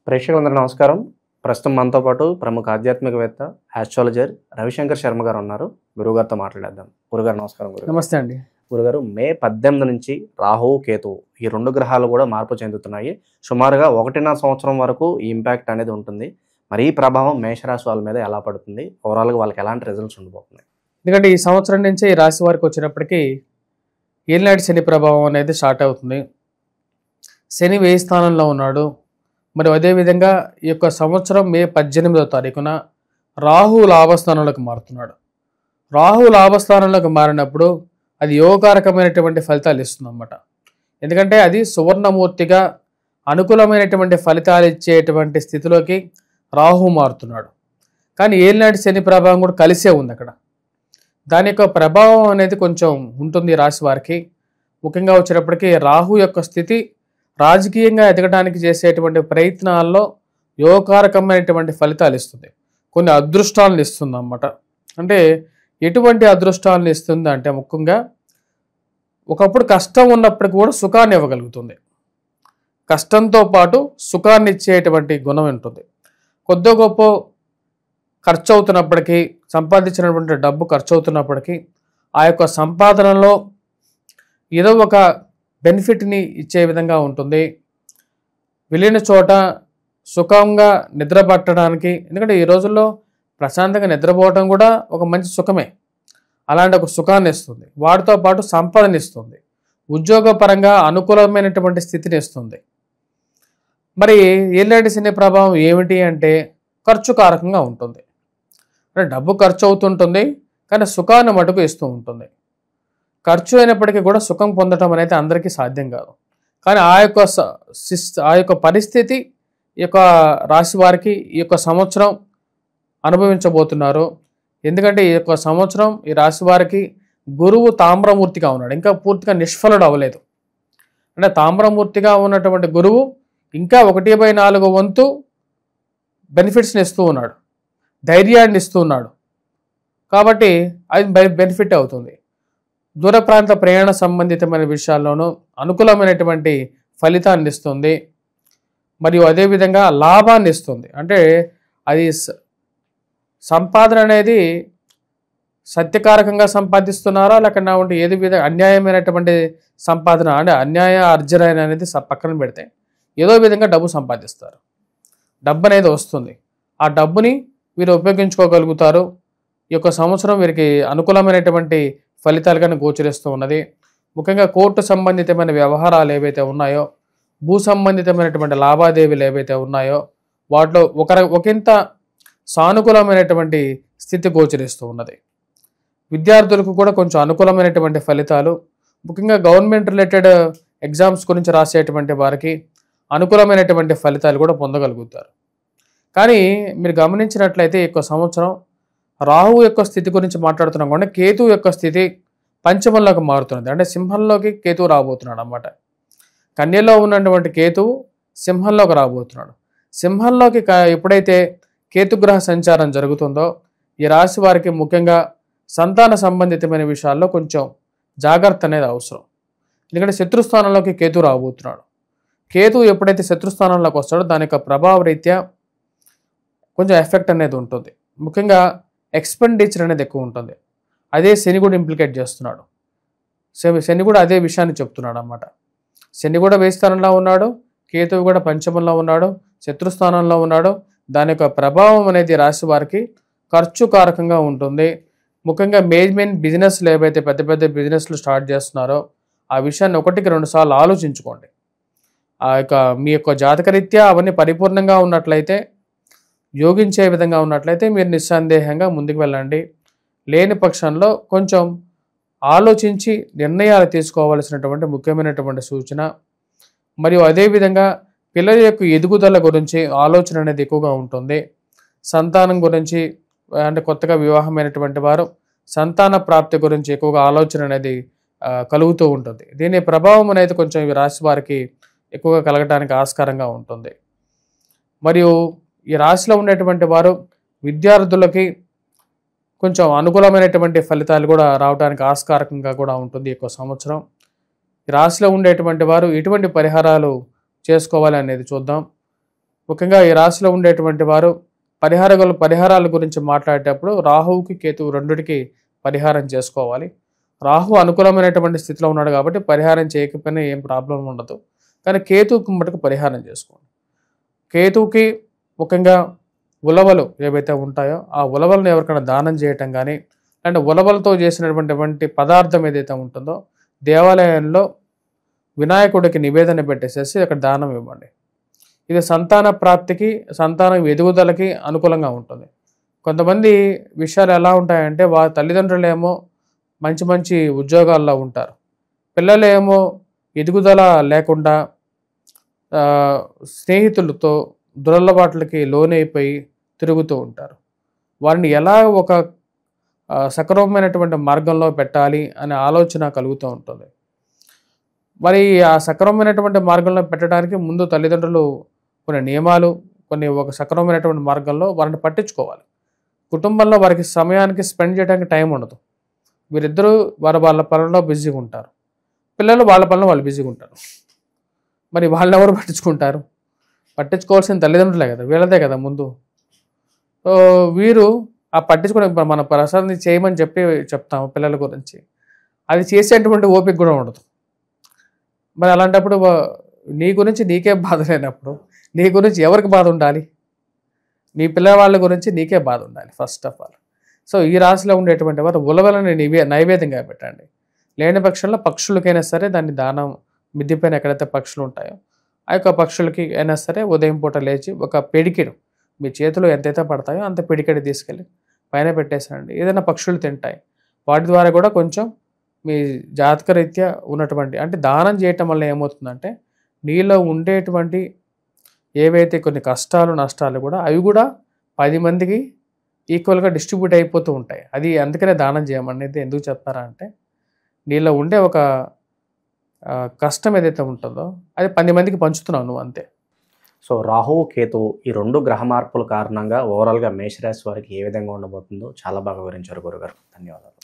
ప్రేక్షకులందరూ నమస్కారం. ప్రస్తుతం మనతో పాటు ప్రముఖ ఆధ్యాత్మికవేత్త, ఆస్ట్రాలజర్ రవిశంకర్ శర్మ గారు ఉన్నారు. గురువుగారితో మాట్లాడేద్దాం. గురుగారు నమస్కారం. నమస్తే అండి. గురుగారు, మే 18 నుంచి రాహువు, కేతువు ఈ రెండు గ్రహాలు కూడా మార్పు చెందుతున్నాయి. సుమారుగా 1.5 సంవత్సరం వరకు ఈ ఇంపాక్ట్ అనేది ఉంటుంది. మరి ఈ ప్రభావం మేషరాశి వాళ్ళ మీద ఎలా పడుతుంది? ఓవరాల్గా వాళ్ళకి ఎలాంటి రిజల్ట్స్ ఉండబోతున్నాయి? ఎందుకంటే ఈ సంవత్సరం నుంచే ఈ రాశి వారికి వచ్చినప్పటికీ ఏలినాటి శని ప్రభావం అనేది స్టార్ట్ అవుతుంది. శని 1000 స్థానంలో ఉన్నాడు. మరి అదేవిధంగా ఈ యొక్క సంవత్సరం మే 18వ తారీఖున రాహు లాభస్థానంలోకి మారుతున్నాడు. రాహు లాభస్థానంలోకి మారినప్పుడు అది యోగకారకమైనటువంటి ఫలితాలు ఇస్తుంది అన్నమాట. ఎందుకంటే అది సువర్ణమూర్తిగా అనుకూలమైనటువంటి ఫలితాలు ఇచ్చేటువంటి స్థితిలోకి రాహు మారుతున్నాడు. కానీ ఏలినాటి శని ప్రభావం కూడా కలిసే ఉంది అక్కడ. దాని యొక్క ప్రభావం అనేది కొంచెం ఉంటుంది రాశి వారికి. ముఖ్యంగా వచ్చేటప్పటికీ రాహు యొక్క స్థితి రాజకీయంగా ఎదగడానికి చేసేటువంటి ప్రయత్నాల్లో యోగకారకమైనటువంటి ఫలితాలు ఇస్తుంది. కొన్ని అదృష్టాలను ఇస్తుంది అన్నమాట. అంటే ఎటువంటి అదృష్టాలను ఇస్తుంది అంటే ముఖ్యంగా ఒకప్పుడు కష్టం ఉన్నప్పటికీ కూడా సుఖాన్ని ఇవ్వగలుగుతుంది. కష్టంతో పాటు సుఖాన్ని ఇచ్చేటువంటి గుణం ఉంటుంది. కొద్ది గొప్ప ఖర్చు అవుతున్నప్పటికీ, సంపాదించినటువంటి డబ్బు ఖర్చు అవుతున్నప్పటికీ ఆ యొక్క సంపాదనలో ఏదో ఒక బెనిఫిట్ని ఇచ్చే విధంగా ఉంటుంది. వెళ్ళిన చోట సుఖంగా నిద్ర పట్టడానికి, ఎందుకంటే ఈ రోజుల్లో ప్రశాంతంగా నిద్రపోవడం కూడా ఒక మంచి సుఖమే. అలాంటి ఒక సుఖాన్ని ఇస్తుంది. వాటితో పాటు సంపదను ఇస్తుంది. ఉద్యోగపరంగా అనుకూలమైనటువంటి స్థితిని ఇస్తుంది. మరి ఏలినాటి శని ప్రభావం ఏమిటి అంటే ఖర్చు కారకంగా ఉంటుంది. అంటే డబ్బు ఖర్చు అవుతుంటుంది, కానీ సుఖాన్ని మటుకు ఇస్తూ ఉంటుంది. ఖర్చు అయినప్పటికీ కూడా సుఖం పొందడం అనేది అందరికీ సాధ్యం కాదు. కానీ ఆ యొక్క పరిస్థితి ఈ యొక్క రాశి వారికి ఈ యొక్క సంవత్సరం అనుభవించబోతున్నారు. ఎందుకంటే ఈ యొక్క సంవత్సరం ఈ రాశి వారికి గురువు తామ్రమూర్తిగా ఉన్నాడు. ఇంకా పూర్తిగా నిష్ఫలుడు అవ్వలేదు. అంటే తామ్రమూర్తిగా ఉన్నటువంటి గురువు ఇంకా 1/4 వంతు బెనిఫిట్స్ని ఇస్తూ ఉన్నాడు, ధైర్యాన్ని ఇస్తూ ఉన్నాడు. కాబట్టి అది బెనిఫిట్ అవుతుంది. దూర ప్రాంత ప్రయాణ సంబంధితమైన విషయాల్లోనూ అనుకూలమైనటువంటి ఫలితాన్ని ఇస్తుంది. మరియు అదేవిధంగా లాభాన్ని ఇస్తుంది. అంటే అది సంపాదన అనేది సత్యకారకంగా సంపాదిస్తున్నారా, లేకపోతే ఏది విధంగా అన్యాయమైనటువంటి సంపాదన అంటే అన్యాయ అర్జన అనేది పక్కన పెడితే ఏదో విధంగా డబ్బు సంపాదిస్తారు. డబ్బు అనేది వస్తుంది. ఆ డబ్బుని వీరు ఉపయోగించుకోగలుగుతారు. ఈ యొక్క సంవత్సరం వీరికి అనుకూలమైనటువంటి ఫలితాలుగానే గోచరిస్తూ ఉన్నది. ముఖ్యంగా కోర్టు సంబంధితమైన వ్యవహారాలు ఏవైతే ఉన్నాయో, భూ సంబంధితమైనటువంటి లావాదేవీలు ఏవైతే ఉన్నాయో వాటిలో ఒకంత సానుకూలమైనటువంటి స్థితి గోచరిస్తూ ఉన్నది. విద్యార్థులకు కూడా కొంచెం అనుకూలమైనటువంటి ఫలితాలు, ముఖ్యంగా గవర్నమెంట్ రిలేటెడ్ ఎగ్జామ్స్ గురించి రాసేటువంటి వారికి అనుకూలమైనటువంటి ఫలితాలు కూడా పొందగలుగుతారు. కానీ మీరు గమనించినట్లయితే ఈ యొక్క సంవత్సరం రాహు యొక్క స్థితి గురించి మాట్లాడుతున్నాం కూడా, కేతువు యొక్క స్థితి పంచమంలోకి మారుతున్నది. అంటే సింహంలోకి కేతువు రాబోతున్నాడు అన్నమాట. కన్యలో ఉన్నటువంటి కేతువు సింహంలోకి రాబోతున్నాడు. సింహంలోకి ఎప్పుడైతే కేతుగ్రహ సంచారం జరుగుతుందో ఈ రాశి వారికి ముఖ్యంగా సంతాన సంబంధితమైన విషయాల్లో కొంచెం జాగ్రత్త అనేది అవసరం. ఎందుకంటే శత్రుస్థానంలోకి కేతు రాబోతున్నాడు. కేతువు ఎప్పుడైతే శత్రుస్థానంలోకి వస్తాడో దాని యొక్క ప్రభావ రీత్యా కొంచెం ఎఫెక్ట్ అనేది ఉంటుంది. ముఖ్యంగా ఎక్స్పెండిచర్ అనేది ఎక్కువ ఉంటుంది. అదే శని కూడా ఇంప్లికేట్ చేస్తున్నాడు. శని కూడా అదే విషయాన్ని చెప్తున్నాడు అన్నమాట. శని కూడా 1000 స్థానంలో ఉన్నాడు, కేతువు కూడా పంచమంలో ఉన్నాడు, శత్రుస్థానంలో ఉన్నాడు. దాని యొక్క ప్రభావం అనేది రాశి వారికి ఖర్చు కారకంగా ఉంటుంది. ముఖ్యంగా మెయిన్ బిజినెస్లు ఏవైతే పెద్ద పెద్ద బిజినెస్లు స్టార్ట్ చేస్తున్నారో ఆ విషయాన్ని 1-2 సార్లు ఆలోచించుకోండి. ఆ యొక్క మీ యొక్క జాతకరీత్యా అవన్నీ పరిపూర్ణంగా ఉన్నట్లయితే, యోగించే విధంగా ఉన్నట్లయితే మీరు నిస్సందేహంగా ముందుకు వెళ్ళండి. లేని పక్షంలో కొంచెం ఆలోచించి నిర్ణయాలు తీసుకోవాల్సినటువంటి ముఖ్యమైనటువంటి సూచన. మరియు అదేవిధంగా పిల్లల యొక్క ఎదుగుదల గురించి ఆలోచన అనేది ఎక్కువగా ఉంటుంది. సంతానం గురించి, అంటే కొత్తగా వివాహమైనటువంటి వారు సంతాన ప్రాప్తి గురించి ఎక్కువగా ఆలోచన అనేది కలుగుతూ ఉంటుంది. దీని ప్రభావం అనేది కొంచెం ఈ రాశి వారికి ఎక్కువగా కలగడానికి ఆస్కారంగా ఉంటుంది. మరియు ఈ రాశిలో ఉండేటువంటి వారు విద్యార్థులకి కొంచెం అనుకూలమైనటువంటి ఫలితాలు కూడా రావడానికి ఆస్కారకంగా కూడా ఉంటుంది ఈ యొక్క సంవత్సరం. ఈ రాశిలో ఉండేటువంటి వారు ఎటువంటి పరిహారాలు చేసుకోవాలి అనేది చూద్దాం. ముఖ్యంగా ఈ రాశిలో ఉండేటువంటి వారు పరిహారాల గురించి మాట్లాడేటప్పుడు రాహువుకి కేతువు రెండుకి పరిహారం చేసుకోవాలి. రాహు అనుకూలమైనటువంటి స్థితిలో ఉన్నాడు కాబట్టి పరిహారం చేయకపోయినా ఏం ప్రాబ్లం ఉండదు. కానీ కేతువుకి మటుకు పరిహారం చేసుకోండి. కేతువుకి ముఖ్యంగా ఉలవలు ఏవైతే ఉంటాయో ఆ ఉలవలను ఎవరికైనా దానం చేయటం కానీ, అంటే ఉలవలతో చేసినటువంటి పదార్థం ఏదైతే ఉంటుందో దేవాలయంలో వినాయకుడికి నివేదన పెట్టేసేసి అక్కడ దానం ఇవ్వండి. ఇది సంతాన ప్రాప్తికి, సంతానం ఎదుగుదలకి అనుకూలంగా ఉంటుంది. కొంతమంది విషయాలు ఎలా ఉంటాయంటే వారి తల్లిదండ్రులేమో మంచి మంచి ఉద్యోగాల్లో ఉంటారు, పిల్లలేమో ఎదుగుదల లేకుండా స్నేహితులతో దురలవాట్లకి లోనైపోయి తిరుగుతూ ఉంటారు. వారిని ఎలా ఒక సక్రమమైనటువంటి మార్గంలో పెట్టాలి అనే ఆలోచన కలుగుతూ ఉంటుంది. మరి ఆ సక్రమమైనటువంటి మార్గంలో పెట్టడానికి ముందు తల్లిదండ్రులు కొన్ని నియమాలు, ఒక సక్రమమైనటువంటి మార్గంలో వారిని పట్టించుకోవాలి. కుటుంబంలో వారికి సమయానికి స్పెండ్ చేయడానికి టైం ఉండదు. వీరిద్దరూ వాళ్ళ పనుల్లో బిజీగా ఉంటారు, పిల్లలు వాళ్ళ పనుల్లో వాళ్ళు బిజీగా ఉంటారు. మరి వాళ్ళని ఎవరు పట్టించుకుంటారు? పట్టించుకోవాల్సిన తల్లిదండ్రులే కదా, వీళ్ళదే కదా ముందు. సో వీరు ఆ పట్టించుకునే మన ప్రసాదం చేయమని చెప్తాము పిల్లల గురించి, అది చేసేటువంటి ఓపిక కూడా ఉండదు. మరి అలాంటప్పుడు నీ గురించి నీకే బాధ లేనప్పుడు నీ గురించి ఎవరికి బాధ ఉండాలి? నీ పిల్లవాళ్ళ గురించి నీకే బాధ ఉండాలి ఫస్ట్ ఆఫ్ ఆల్. సో ఈ రాశిలో ఉండేటువంటి వారు ఉలవలని నైవేద్యంగా పెట్టండి. లేని పక్షంలో పక్షులకైనా సరే దాన్ని దానం, మిద్దిపైన ఎక్కడైతే పక్షులు ఉంటాయో ఆ యొక్క పక్షులకి అయినా సరే ఉదయం పూట లేచి ఒక పిడికెడు, మీ చేతిలో ఎంతైతే పడతాయో అంత పిడికెడు తీసుకెళ్ళి పైన పెట్టేసానండి. ఏదైనా పక్షులు తింటాయి, వాటి ద్వారా కూడా కొంచెం మీ జాతకరీత్యా ఉన్నటువంటి, అంటే దానం చేయటం వల్ల ఏమవుతుందంటే నీలో ఉండేటువంటి ఏవైతే కొన్ని కష్టాలు నష్టాలు కూడా అవి కూడా 10 మందికి ఈక్వల్గా డిస్ట్రిబ్యూట్ అయిపోతూ ఉంటాయి. అది అందుకనే దానం చేయమనేది ఎందుకు చెప్తారా అంటే నీలో ఉండే ఒక కష్టం ఏదైతే ఉంటుందో అది 10 మందికి పంచుతున్నావు నువ్వు, అంతే. సో రాహువు కేతువు ఈ 2 గ్రహ మార్పుల కారణంగా ఓవరాల్గా మేషరాశి వారికి ఏ విధంగా ఉండబోతుందో చాలా బాగా వివరించారు గురుగారు. ధన్యవాదాలు.